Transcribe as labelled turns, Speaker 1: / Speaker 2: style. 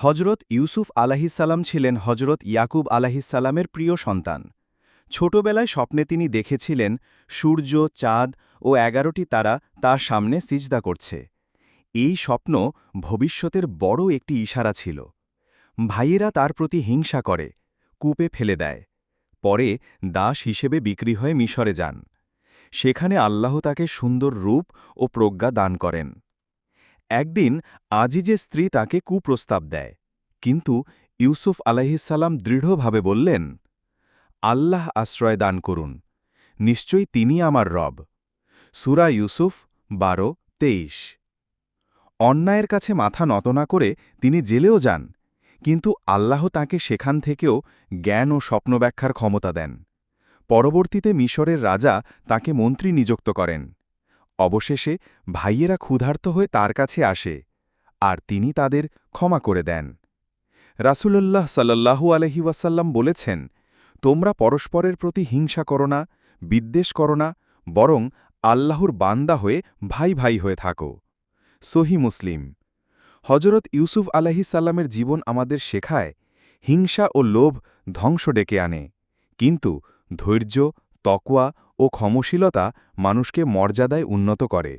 Speaker 1: হজরত ইউসুফ আলাহিসাল্লাম ছিলেন হজরত ইয়াকুব আলাহিসাল্লামের প্রিয় সন্তান। ছোটবেলায় স্বপ্নে তিনি দেখেছিলেন সূর্য, চাঁদ ও ১১টি তারা তার সামনে সিজদা করছে। এই স্বপ্ন ভবিষ্যতের বড় একটি ইশারা ছিল। ভাইয়েরা তার প্রতি হিংসা করে, কূপে ফেলে দেয়। পরে দাস হিসেবে বিক্রি হয়ে মিশরে যান। সেখানে আল্লাহ তাকে সুন্দর রূপ ও প্রজ্ঞা দান করেন। একদিন আজিজের স্ত্রী তাকে কুপ্রস্তাব দেয়, কিন্তু ইউসুফ আলাইহিসসালাম দৃঢ়ভাবে বললেন, আল্লাহ আশ্রয় দান করুন, নিশ্চয়ই তিনি আমার রব। সূরা ইউসুফ ১২-২৩। অন্যায়ের কাছে মাথা নত না করে তিনি জেলেও যান, কিন্তু আল্লাহ তাঁকে সেখান থেকেও জ্ঞান ও স্বপ্ন ব্যাখ্যার ক্ষমতা দেন। পরবর্তীতে মিশরের রাজা তাকে মন্ত্রী নিযুক্ত করেন। অবশেষে ভাইয়েরা ক্ষুধার্ত হয়ে তার কাছে আসে, আর তিনি তাদের ক্ষমা করে দেন। রাসূলুল্লাহ সাল্লাল্লাহু আলাইহি ওয়াসাল্লাম বলেছেন, তোমরা পরস্পরের প্রতি হিংসা করো না, বিদ্বেষ করো না, বরং আল্লাহর বান্দা হয়ে ভাই ভাই হয়ে থাকো। সহিহ মুসলিম। হজরত ইউসুফ আলাইহিসসালামের জীবন আমাদের শেখায়, হিংসা ও লোভ ধ্বংস ডেকে আনে, কিন্তু ধৈর্য, তকওয়া ও ক্ষমাশীলতা মানুষকে মর্যাদায় উন্নত করে।